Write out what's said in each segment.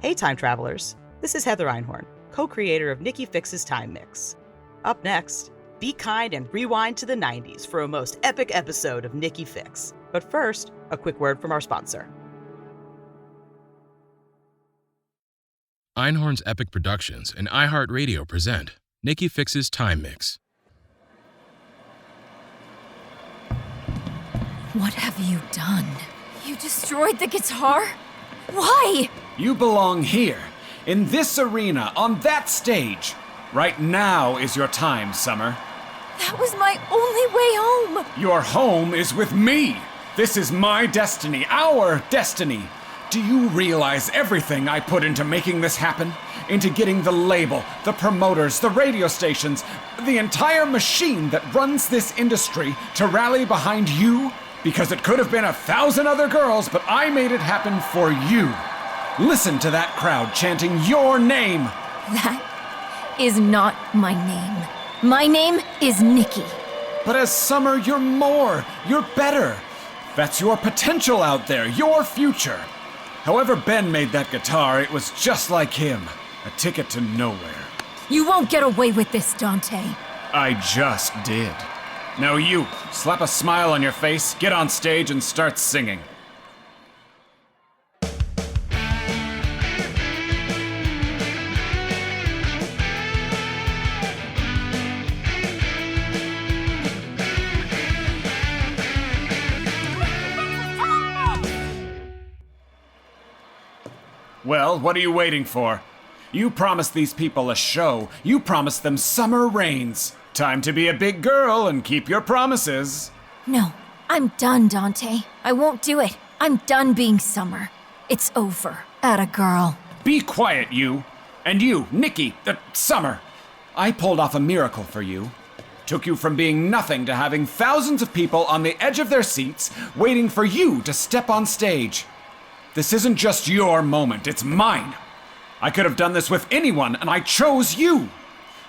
Hey, time travelers. This is Heather Einhorn, co-creator of Nicki Fix's Time Mix. Up next, be kind and rewind to the 90s for a most epic episode of Nicki Fix. But first, a quick word from our sponsor. Einhorn's Epic Productions and iHeartRadio present Nicki Fix's Time Mix. What have you done? You destroyed the guitar? Why? You belong here, in this arena, on that stage. Right now is your time, Summer. That was my only way home. Your home is with me. This is my destiny, our destiny. Do you realize everything I put into making this happen? Into getting the label, the promoters, the radio stations, the entire machine that runs this industry to rally behind you? Because it could have been 1,000 other girls, but I made it happen for you. Listen to that crowd chanting your name. That is not my name. My name is Nicki. But as Summer, you're more. You're better. That's your potential out there, your future. However Ben made that guitar, it was just like him. A ticket to nowhere. You won't get away with this, Dante. I just did. Now you, slap a smile on your face, get on stage, and start singing. Well, what are you waiting for? You promised these people a show. You promised them summer rains. Time to be a big girl and keep your promises. No, I'm done, Dante. I won't do it. I'm done being Summer. It's over. Atta girl. Be quiet, you. And you, Nicki, Summer. I pulled off a miracle for you. Took you from being nothing to having thousands of people on the edge of their seats waiting for you to step on stage. This isn't just your moment, it's mine. I could have done this with anyone, and I chose you.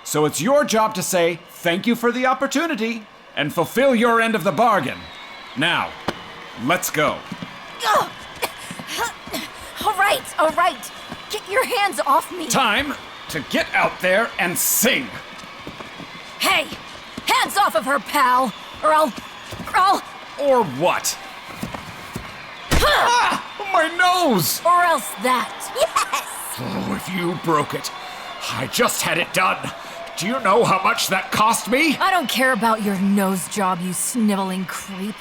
So it's your job to say thank you for the opportunity and fulfill your end of the bargain. Now, let's go. All right. Get your hands off me. Time to get out there and sing. Hey, hands off of her, pal, or I'll... Or what? Ah! My nose! Or else that. Yes! Oh, if you broke it. I just had it done. Do you know how much that cost me? I don't care about your nose job, you sniveling creep.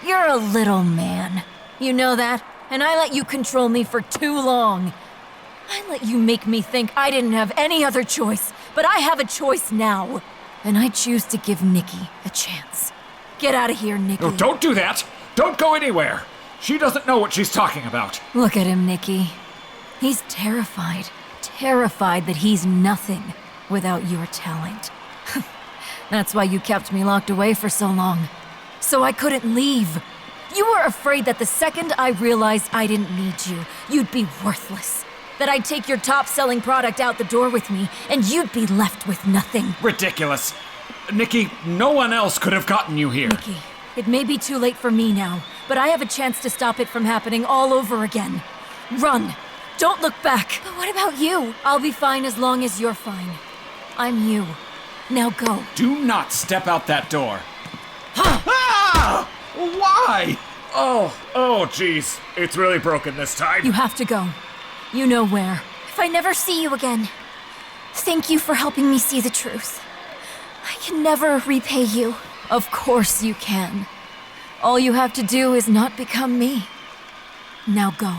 You're a little man. You know that? And I let you control me for too long. I let you make me think I didn't have any other choice, but I have a choice now. And I choose to give Nicki a chance. Get out of here, Nicki. No, don't do that! Don't go anywhere! She doesn't know what she's talking about. Look at him, Nicki. He's terrified. Terrified that he's nothing without your talent. That's why you kept me locked away for so long. So I couldn't leave. You were afraid that the second I realized I didn't need you, you'd be worthless. That I'd take your top-selling product out the door with me, and you'd be left with nothing. Ridiculous. Nicki, no one else could have gotten you here. Nicki, it may be too late for me now, but I have a chance to stop it from happening all over again. Run! Don't look back! But what about you? I'll be fine as long as you're fine. I'm you. Now go. Do not step out that door. Ah! Why? Oh, jeez. It's really broken this time. You have to go. You know where. If I never see you again, thank you for helping me see the truth. I can never repay you. Of course you can. All you have to do is not become me. Now go.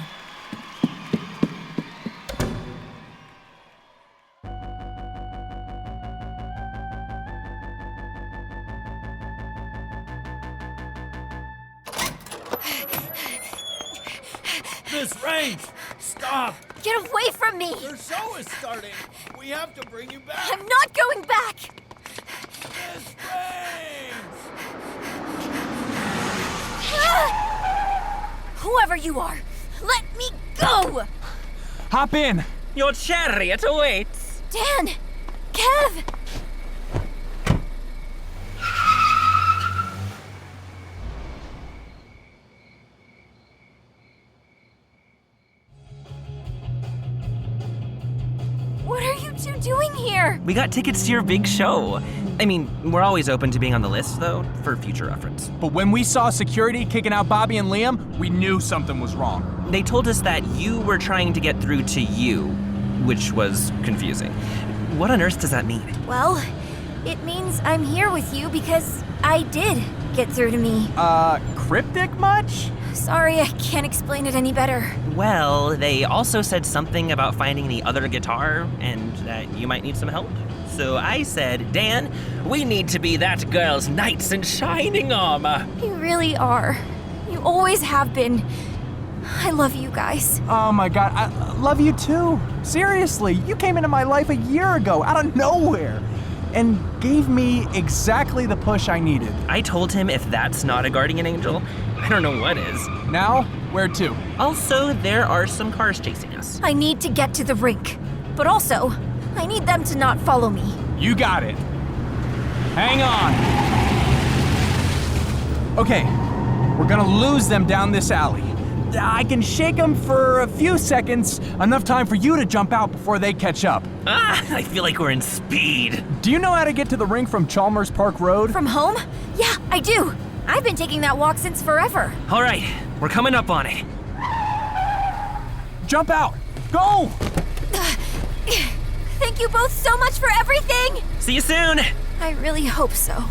Miss Rains, stop! Get away from me! Your show is starting. We have to bring you back. I'm not going back! Miss Rains! Whoever you are, let me go! Hop in! Your chariot awaits! Dan! Kev! you doing here? We got tickets to your big show. I mean, we're always open to being on the list, though, for future reference. But when we saw security kicking out Bobbie and Liam, we knew something was wrong. They told us that you were trying to get through to you, which was confusing. What on earth does that mean? Well, it means I'm here with you because I did get through to me. Cryptic much? Sorry, I can't explain it any better. Well, they also said something about finding the other guitar and that you might need some help. So I said, Dan, we need to be that girl's knights in shining armor. You really are. You always have been. I love you guys. Oh my god, I love you too. Seriously, you came into my life a year ago, out of nowhere, and gave me exactly the push I needed. I told him if that's not a guardian angel, I don't know what is. Now, where to? Also, there are some cars chasing us. I need to get to the rink, but also, I need them to not follow me. You got it. Hang on. Okay, we're gonna lose them down this alley. I can shake them for a few seconds, enough time for you to jump out before they catch up. I feel like we're in Speed. Do you know how to get to the rink from Chalmers Park Road? From home? Yeah, I do. I've been taking that walk since forever. All right, we're coming up on it. Jump out! Go! Thank you both so much for everything! See you soon! I really hope so.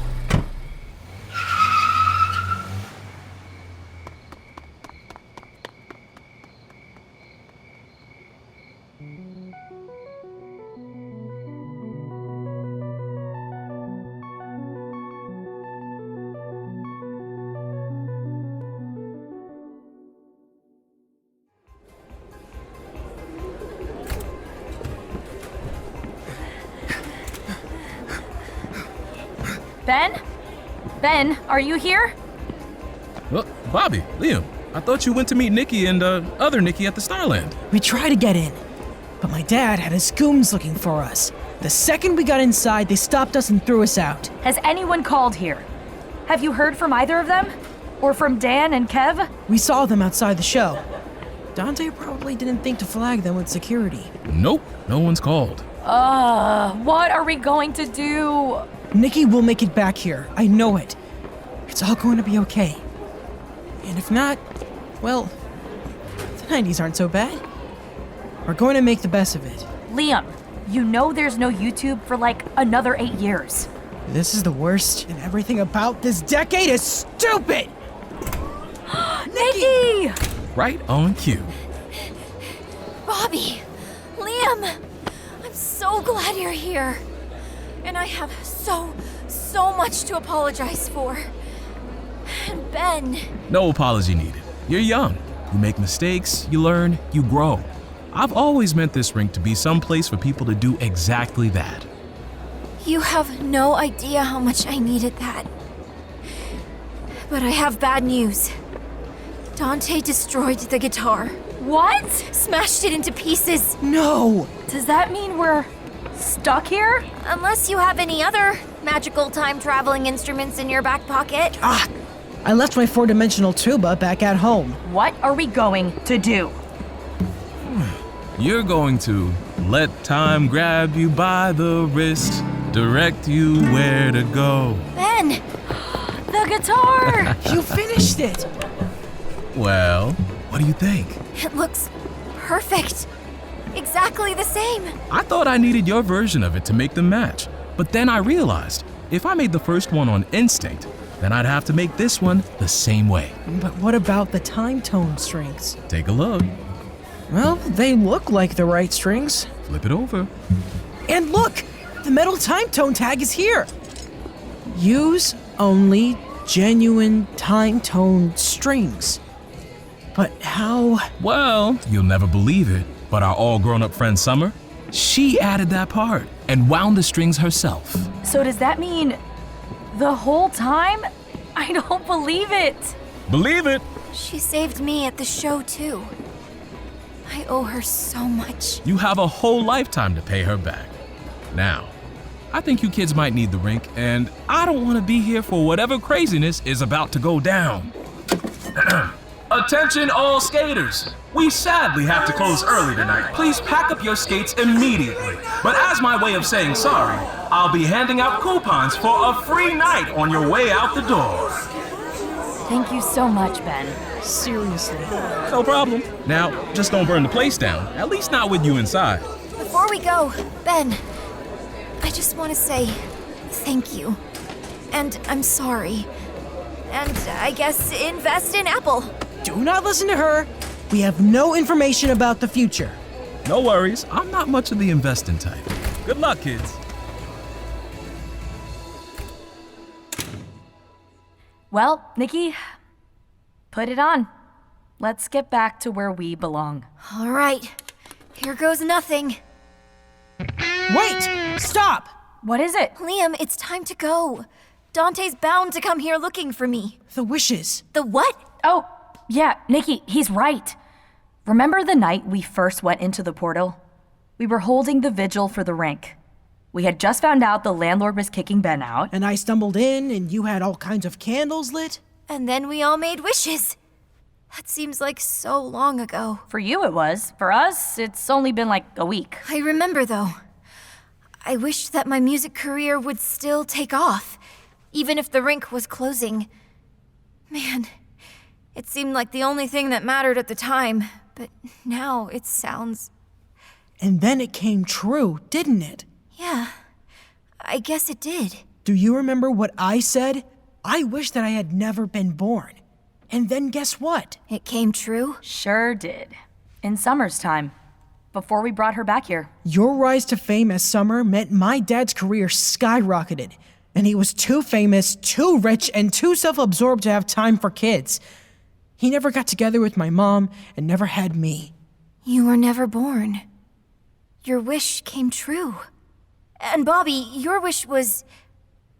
Ben? Ben, are you here? Well, Bobbie, Liam, I thought you went to meet Nicki and other Nicki at the Starland. We tried to get in, but my dad had his goons looking for us. The second we got inside, they stopped us and threw us out. Has anyone called here? Have you heard from either of them? Or from Dan and Kev? We saw them outside the show. Dante probably didn't think to flag them with security. Nope, no one's called. What are we going to do? Nicki will make it back here. I know it. It's all going to be okay. And if not, well, the 90s aren't so bad. We're going to make the best of it. Liam, you know there's no YouTube for like another 8 years. This is the worst, and everything about this decade is stupid! Nicki! Right on cue. Bobbie, Liam, I'm so glad you're here. And I have so much to apologize for. And Ben. No apology needed. You're young. You make mistakes, you learn, you grow. I've always meant this rink to be some place for people to do exactly that. You have no idea how much I needed that. But I have bad news. Dante destroyed the guitar. What? Smashed it into pieces. No! Does that mean we're stuck here? Unless you have any other magical time-traveling instruments in your back pocket. I left my four-dimensional tuba back at home. What are we going to do? You're going to let time grab you by the wrist, direct you where to go. Ben! The guitar! You finished it! Well, what do you think? It looks perfect. Exactly the same. I thought I needed your version of it to make them match, but then I realized if I made the first one on instinct, then I'd have to make this one the same way. But what about the TimeTone strings? Take a look. Well, they look like the right strings. Flip it over. And look! The metal TimeTone tag is here! Use only genuine TimeTone strings. But how? Well, you'll never believe it, but our all-grown-up friend Summer, she added that part and wound the strings herself. So does that mean the whole time? I don't believe it. Believe it. She saved me at the show, too. I owe her so much. You have a whole lifetime to pay her back. Now, I think you kids might need the rink, and I don't want to be here for whatever craziness is about to go down. Attention all skaters. We sadly have to close early tonight. Please pack up your skates immediately. But as my way of saying sorry, I'll be handing out coupons for a free night on your way out the door. Thank you so much, Ben. Seriously. No problem. Now, just don't burn the place down. At least not with you inside. Before we go, Ben, I just want to say thank you. And I'm sorry. And I guess invest in Apple. Do not listen to her. We have no information about the future. No worries. I'm not much of the investing type. Good luck, kids. Well, Nicki, put it on. Let's get back to where we belong. All right. Here goes nothing. Wait! Stop! What is it? Liam, it's time to go. Dante's bound to come here looking for me. The wishes. The what? Oh, yeah, Nicki, he's right. Remember the night we first went into the portal? We were holding the vigil for the rink. We had just found out the landlord was kicking Ben out. And I stumbled in, and you had all kinds of candles lit. And then we all made wishes. That seems like so long ago. For you it was. For us, it's only been like a week. I remember, though. I wish that my music career would still take off, even if the rink was closing. Man, it seemed like the only thing that mattered at the time, but now it sounds... And then it came true, didn't it? Yeah, I guess it did. Do you remember what I said? I wish that I had never been born. And then guess what? It came true? Sure did. In Summer's time, before we brought her back here. Your rise to fame as Summer meant my dad's career skyrocketed. And he was too famous, too rich, and too self-absorbed to have time for kids. He never got together with my mom and never had me. You were never born. Your wish came true. And Bobbie, your wish was...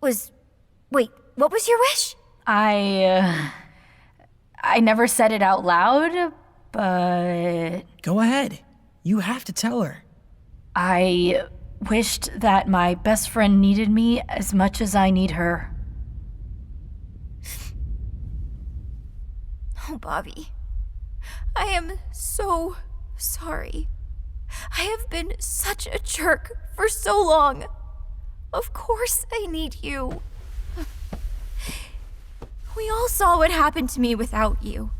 Wait, what was your wish? I never said it out loud, but... Go ahead. You have to tell her. I wished that my best friend needed me as much as I need her. Oh, Bobbie. I am so sorry. I have been such a jerk for so long. Of course I need you. We all saw what happened to me without you.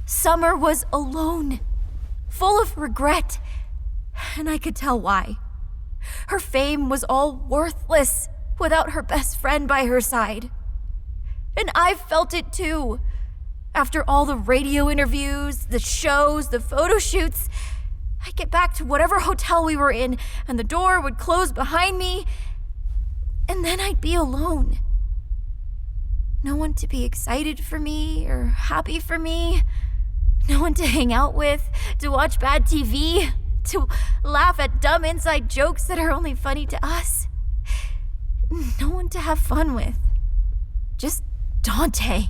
Summer was alone, full of regret, and I could tell why. Her fame was all worthless without her best friend by her side. And I've felt it too. After all the radio interviews, the shows, the photo shoots, I'd get back to whatever hotel we were in, and the door would close behind me, and then I'd be alone. No one to be excited for me or happy for me. No one to hang out with, to watch bad TV, to laugh at dumb inside jokes that are only funny to us. No one to have fun with. Just Dante.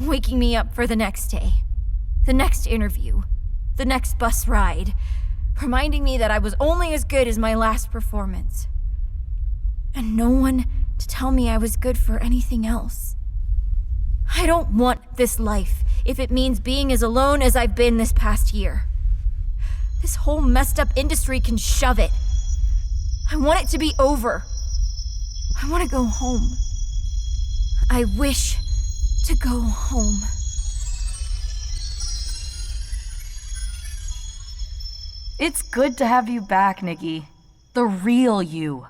Waking me up for the next day, the next interview, the next bus ride, reminding me that I was only as good as my last performance. And no one to tell me I was good for anything else. I don't want this life if it means being as alone as I've been this past year. This whole messed up industry can shove it. I want it to be over. I want to go home. I wish to go home. It's good to have you back, Nicki. The real you.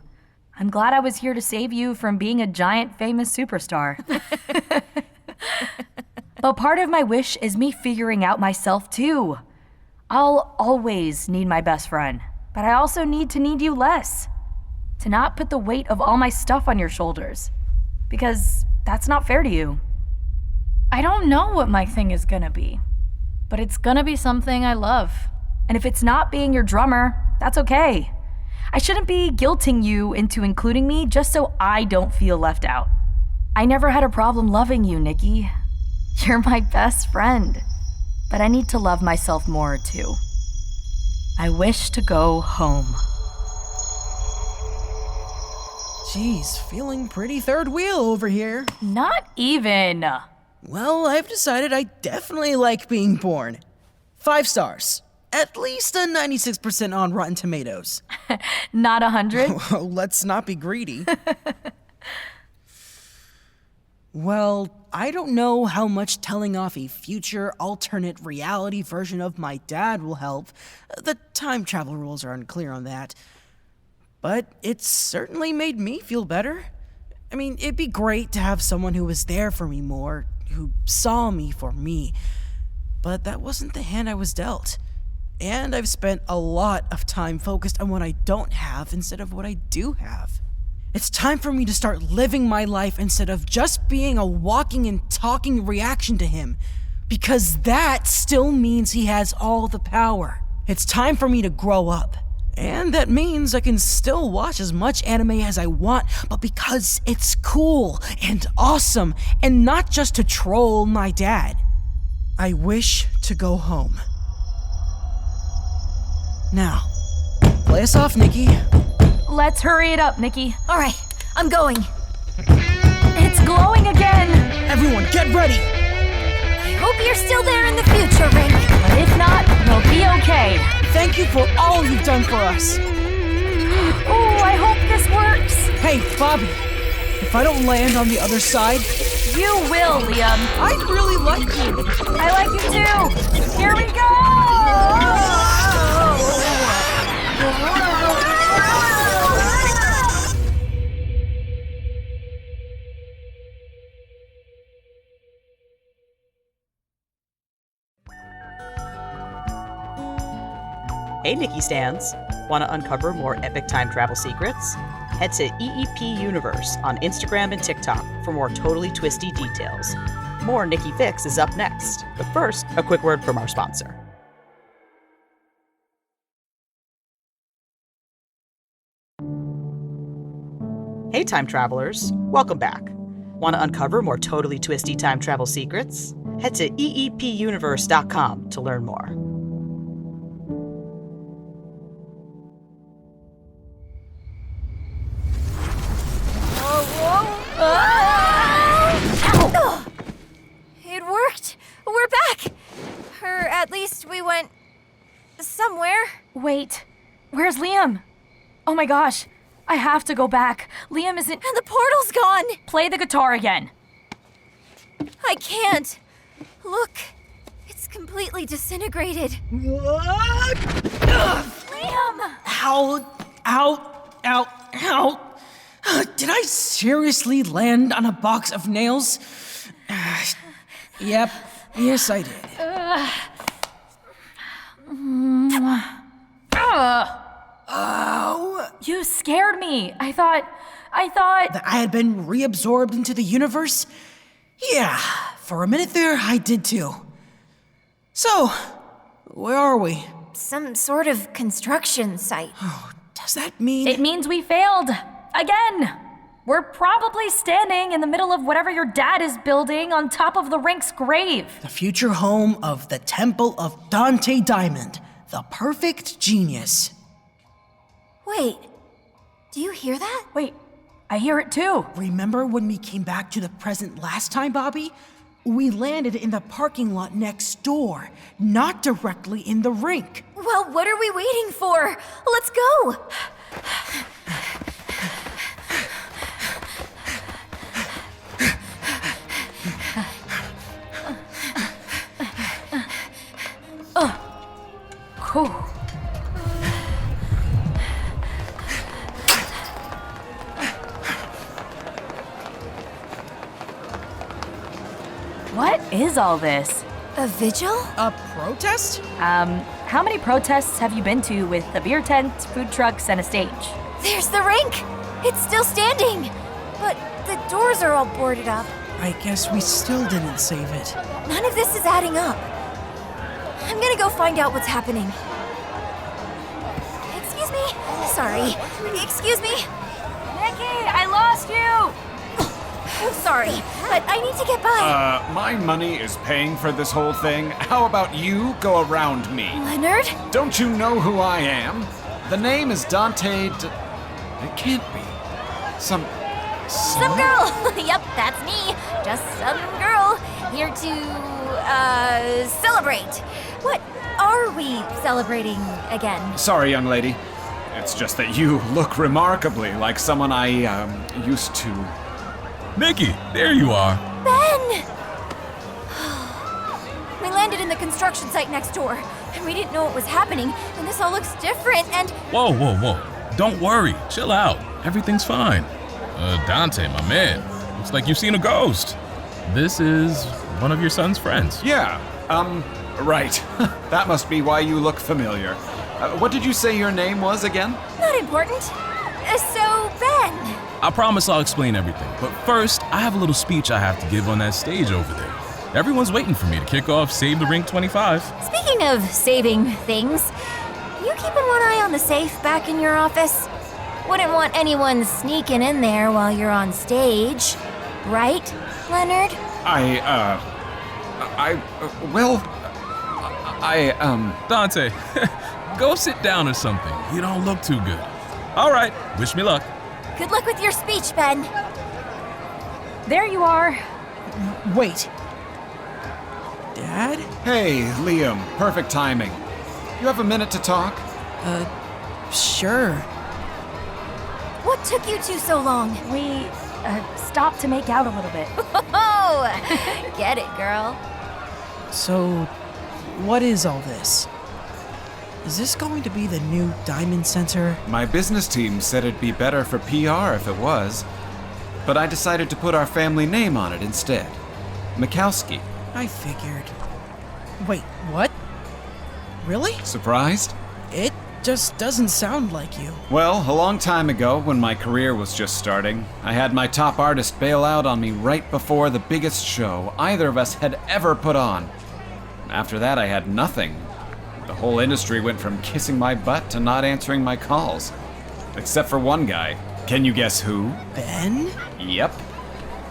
I'm glad I was here to save you from being a giant famous superstar. But part of my wish is me figuring out myself too. I'll always need my best friend, but I also need you less. To not put the weight of all my stuff on your shoulders. Because that's not fair to you. I don't know what my thing is gonna be, but it's gonna be something I love. And if it's not being your drummer, that's okay. I shouldn't be guilting you into including me just so I don't feel left out. I never had a problem loving you, Nicki. You're my best friend. But I need to love myself more, too. I wish to go home. Jeez, feeling pretty third wheel over here. Not even. Well, I've decided I definitely like being born. 5 stars. At least a 96% on Rotten Tomatoes. Not 100? Well, let's not be greedy. Well, I don't know how much telling off a future alternate reality version of my dad will help. The time travel rules are unclear on that. But it's certainly made me feel better. I mean, it'd be great to have someone who was there for me more, who saw me for me. But that wasn't the hand I was dealt. And I've spent a lot of time focused on what I don't have instead of what I do have. It's time for me to start living my life instead of just being a walking and talking reaction to him. Because that still means he has all the power. It's time for me to grow up. And that means I can still watch as much anime as I want, but because it's cool and awesome, and not just to troll my dad. I wish to go home. Now, play us off, Nicki. Let's hurry it up, Nicki. All right, I'm going. It's glowing again! Everyone, get ready! I hope you're still there in the future, Rink. But if not, we'll be okay. Thank you for all you've done for us. Oh, I hope this works. Hey, Bobbie, if I don't land on the other side... You will, Liam. I really like you. I like you too. Here we go! Hey, Nicki Stans. Want to uncover more epic time travel secrets? Head to EEP Universe on Instagram and TikTok for more totally twisty details. More Nicki Fix is up next, but first, a quick word from our sponsor. Hey, time travelers. Welcome back. Want to uncover more totally twisty time travel secrets? Head to eepuniverse.com to learn more. It worked! We're back! Or at least we went... somewhere. Wait, where's Liam? Oh my gosh, I have to go back. Liam isn't... And the portal's gone! Play the guitar again. I can't. Look, it's completely disintegrated. What? Liam! Ow, ow, ow, ow. Did I seriously land on a box of nails? Yep, yes I did. Oh. You scared me. I thought... That I had been reabsorbed into the universe? Yeah, for a minute there, I did too. So, where are we? Some sort of construction site. Oh, does that mean... It means we failed. Again. We're probably standing in the middle of whatever your dad is building on top of the Rink's grave. The future home of the Temple of Dante Diamond, the perfect genius. Wait, do you hear that? Wait, I hear it too. Remember when we came back to the present last time, Bobbie? We landed in the parking lot next door, not directly in the rink. Well, what are we waiting for? Let's go! Cool. What is all this? A vigil? A protest? How many protests have you been to with a beer tent, food trucks, and a stage? There's the rink! It's still standing! But the doors are all boarded up. I guess we still didn't save it. None of this is adding up. I'm gonna go find out what's happening. Excuse me? Sorry. Excuse me? Nicki, I lost you! I'm sorry, but I need to get by. My money is paying for this whole thing. How about you go around me? Leonard? Don't you know who I am? The name is Dante It can't be. Some girl! Yep, that's me. Just some girl. Here to, celebrate. What are we celebrating again? Sorry, young lady. It's just that you look remarkably like someone I, used to. Nicki, there you are. Ben! We landed in the construction site next door, and we didn't know what was happening, and this all looks different, and... Whoa. Don't worry. Chill out. Everything's fine. Dante, my man. Looks like you've seen a ghost. This is one of your son's friends. Yeah, right. That must be why you look familiar. What did you say your name was again? Not important. So, Ben... I promise I'll explain everything, but first, I have a little speech I have to give on that stage over there. Everyone's waiting for me to kick off Save the Ring 25. Speaking of saving things, you keeping one eye on the safe back in your office? Wouldn't want anyone sneaking in there while you're on stage, right, Leonard? Dante, go sit down or something. You don't look too good. All right, wish me luck. Good luck with your speech, Ben. There you are. Wait. Dad? Hey, Liam, perfect timing. You have a minute to talk? Sure. What took you two so long? We stopped to make out a little bit. Oh, get it, girl. So, what is all this? Is this going to be the new Diamond Center? My business team said it'd be better for PR if it was, but I decided to put our family name on it instead. Mikowski. I figured. Wait, what? Really? Surprised? It just doesn't sound like you. Well, a long time ago, when my career was just starting, I had my top artist bail out on me right before the biggest show either of us had ever put on. After that, I had nothing. The whole industry went from kissing my butt to not answering my calls. Except for one guy. Can you guess who? Ben? Yep.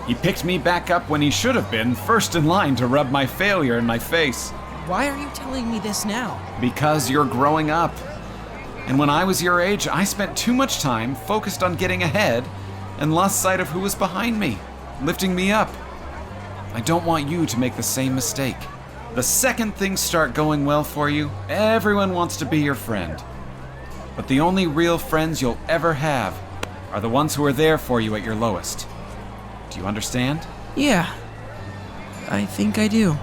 He picked me back up when he should have been first in line to rub my failure in my face. Why are you telling me this now? Because you're growing up. And when I was your age, I spent too much time focused on getting ahead and lost sight of who was behind me, lifting me up. I don't want you to make the same mistake. The second things start going well for you, everyone wants to be your friend. But the only real friends you'll ever have are the ones who are there for you at your lowest. Do you understand? Yeah. I think I do.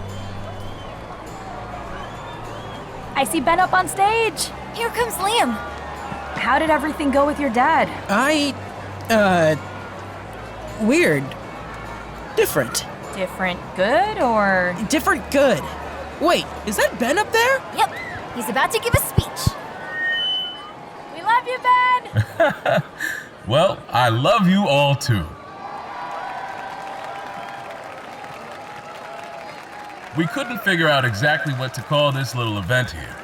I see Ben up on stage. Here comes Liam. How did everything go with your dad? Weird. Different. Different good or? Different good. Wait, is that Ben up there? Yep, he's about to give a speech. We love you, Ben! Well, I love you all too. We couldn't figure out exactly what to call this little event here.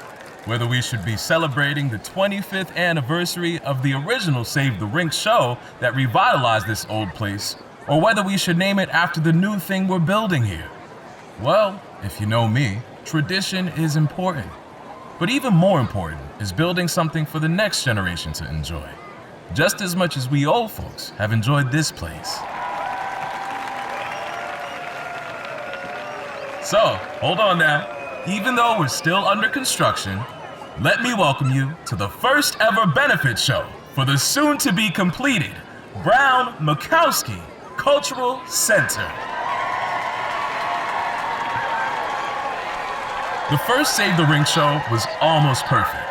Whether we should be celebrating the 25th anniversary of the original Save the Rink show that revitalized this old place, or whether we should name it after the new thing we're building here. Well, if you know me, tradition is important. But even more important is building something for the next generation to enjoy, just as much as we old folks have enjoyed this place. So, hold on now. Even though we're still under construction, let me welcome you to the first ever benefit show for the soon-to-be completed Brown Mikowski Cultural Center. The first Save the Ring show was almost perfect.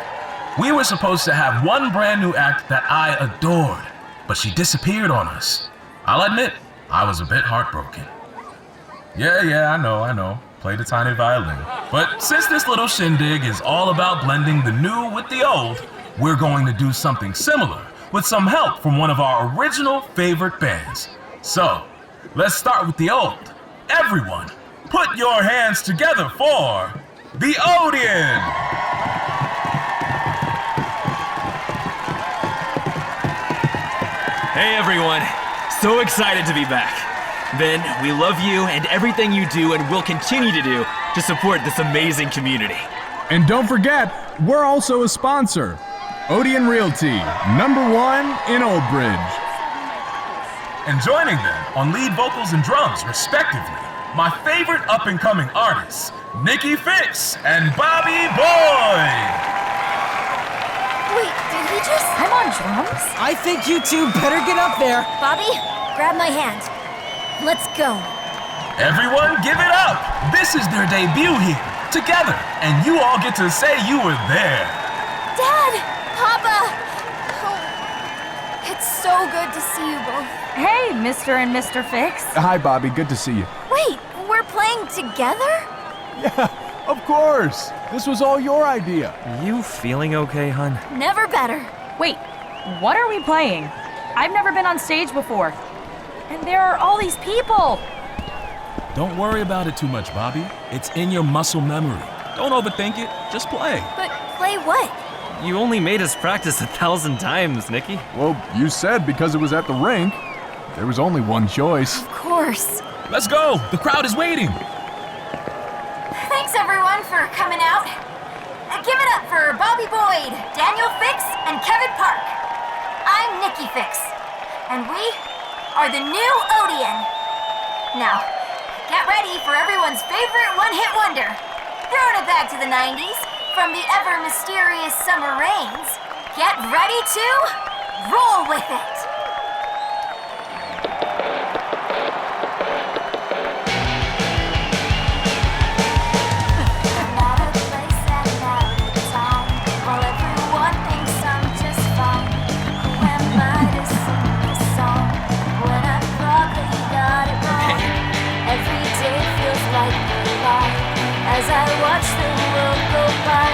We were supposed to have one brand new act that I adored, but she disappeared on us. I'll admit, I was a bit heartbroken. Yeah, I know. Play the tiny violin. But since this little shindig is all about blending the new with the old, we're going to do something similar with some help from one of our original favorite bands. So, let's start with the old. Everyone, put your hands together for the Odeon! Hey everyone, so excited to be back. Ben, we love you and everything you do and will continue to do to support this amazing community. And don't forget, we're also a sponsor. Odeon Realty, #1 in Old Bridge. And joining them on lead vocals and drums, respectively, my favorite up-and-coming artists, Nicki Fix and Bobbie Boy. Wait, did he just... I'm on drums? I think you two better get up there. Bobby, grab my hand. Let's go. Everyone give it up! This is their debut here, together, and you all get to say you were there. Dad! Papa! Oh, it's so good to see you both. Hey, Mr. and Mr. Fix. Hi, Bobbie. Good to see you. Wait, we're playing together? Yeah, of course. This was all your idea. You feeling okay, hun? Never better. Wait, what are we playing? I've never been on stage before. And there are all these people. Don't worry about it too much, Bobbie. It's in your muscle memory. Don't overthink it, just play. But play what? You only made us practice 1,000 times, Nicki. Well, you said because it was at the rink. There was only one choice. Of course. Let's go, the crowd is waiting. Thanks everyone for coming out. Give it up for Bobbie Boyd, Daniel Fix, and Kevin Park. I'm Nicki Fix, and we are the new Odeon. Now, get ready for everyone's favorite one-hit wonder. Throwing it back to the 90s, from the ever-mysterious summer rains. Get ready to roll with it. As I watch the world go by,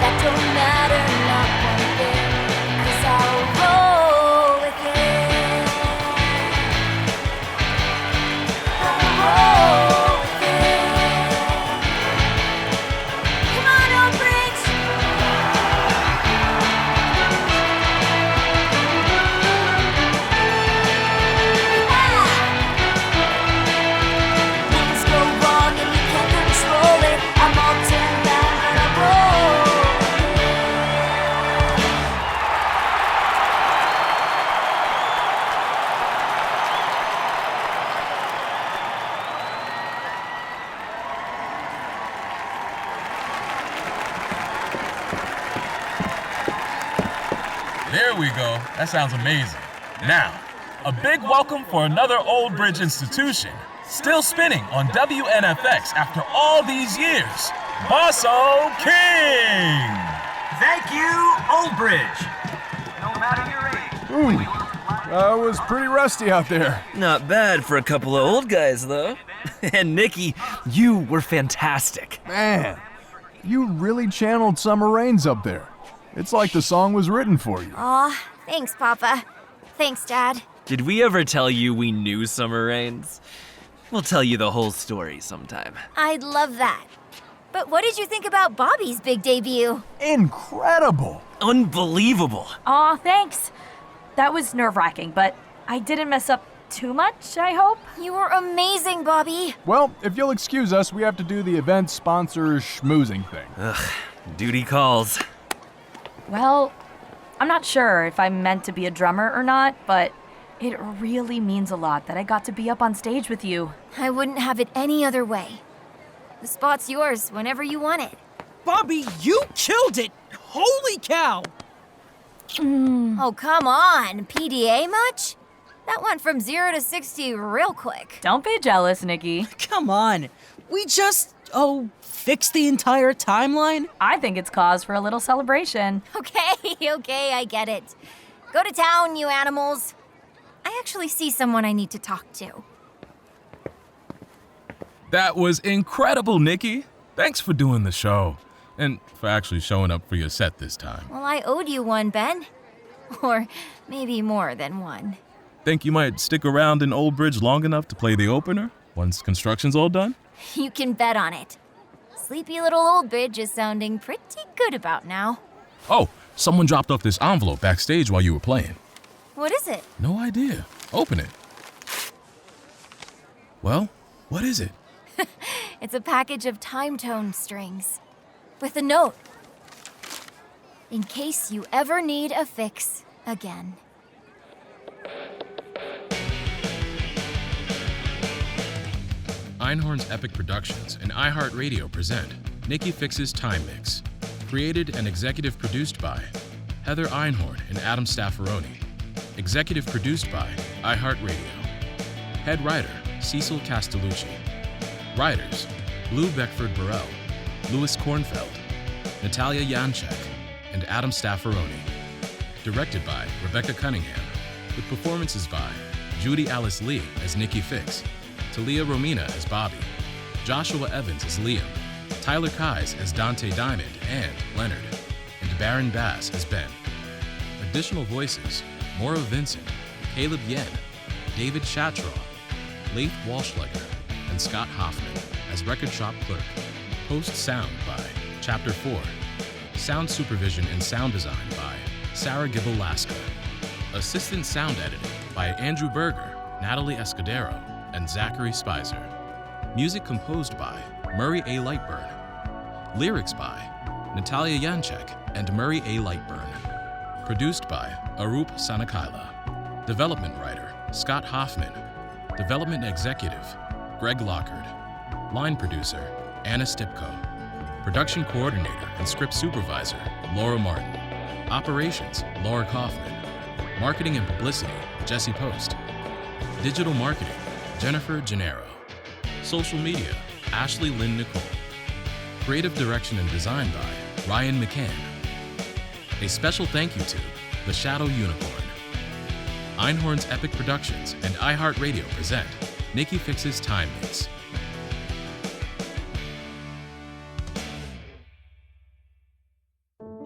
that don't matter not one bit, 'cause I'll roll with it. I'll roll with it. Come on, Old Bridge! Things go wrong and you can't control it. I'm all turned down and I roll. There we go. That sounds amazing. Now, a big welcome for another Old Bridge institution, still spinning on WNFX after all these years. Bosso King! Thank you, Old Bridge. No matter your age. It was pretty rusty out there. Not bad for a couple of old guys, though. And Nicki, you were fantastic. Man, you really channeled Summer Rains up there. It's like the song was written for you. Aw, thanks, Papa. Thanks, Dad. Did we ever tell you we knew Summer Rains? We'll tell you the whole story sometime. I'd love that. But what did you think about Bobbie's big debut? Incredible. Unbelievable. Aw, thanks. That was nerve-wracking, but I didn't mess up too much, I hope. You were amazing, Bobbie. Well, if you'll excuse us, we have to do the event sponsor schmoozing thing. Ugh, duty calls. Well, I'm not sure if I'm meant to be a drummer or not, but it really means a lot that I got to be up on stage with you. I wouldn't have it any other way. The spot's yours whenever you want it. Bobbie, you killed it! Holy cow! Oh, come on. PDA much? That went from 0 to 60 real quick. Don't be jealous, Nicki. Come on. We just, fixed the entire timeline? I think it's cause for a little celebration. Okay, I get it. Go to town, you animals. I actually see someone I need to talk to. That was incredible, Nicki. Thanks for doing the show. And for actually showing up for your set this time. Well, I owed you one, Ben. Or maybe more than one. Think you might stick around in Old Bridge long enough to play the opener once construction's all done? You can bet on it. Sleepy little Old Bridge is sounding pretty good about now. Oh, someone dropped off this envelope backstage while you were playing. What is it? No idea. Open it. Well, what is it? It's a package of TimeTone strings. With a note. In case you ever need a fix again. Einhorn's Epic Productions and iHeartRadio present Nicki Fix's Time Mix. Created and executive produced by Heather Einhorn and Adam Staffaroni. Executive produced by iHeartRadio. Head writer, Cecil Castellucci. Writers, Bleu-Beckford Burrell, Kornfeld, Natalia Yanchak, and Adam Staffaroni. Directed by Rebecca Cunningham, with performances by Judy Alice Lee as Nicki Fix, Thalia Romina as Bobbie, Joshua Evans as Liam, Tyler Kais as Dante Diamond and Leonard, and Barron Bass as Ben. Additional voices, Maura Vincent, Caleb Yen, David Shatraw, Laith Wallschleger, and Scott Hoffman as Record Shop Clerk. Post sound by Chapter 4. Sound supervision and sound design by Sarah Gibble-Laska. Assistant sound editing by Andrew Berger, Natalie Escudero, and Zachary Spicer. Music composed by Murray A. Lightburn. Lyrics by Natalia Yanchak and Murray A. Lightburn. Produced by Arup Sanakaila. Development writer Scott Hoffman. Development executive Greg Lockard. Line producer Anna Stipko. Production coordinator and script supervisor Laura Martin. Operations Laura Kaufman. Marketing and publicity Jesse Post. Digital marketing Jennifer Gennaro. Social media Ashley Lynn Nicole. Creative direction and design by Ryan McCann. A special thank you to The Shadow Unicorn. Einhorn's Epic Productions and iHeartRadio present Nicki Fix's Time Mix.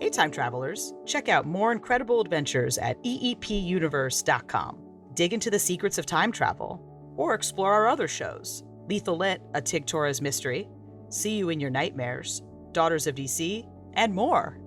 Hey, time travelers. Check out more incredible adventures at eepuniverse.com. Dig into the secrets of time travel, or explore our other shows. Lethal Lit, A Tig Torres Mystery, See You in Your Nightmares, Daughters of DC, and more.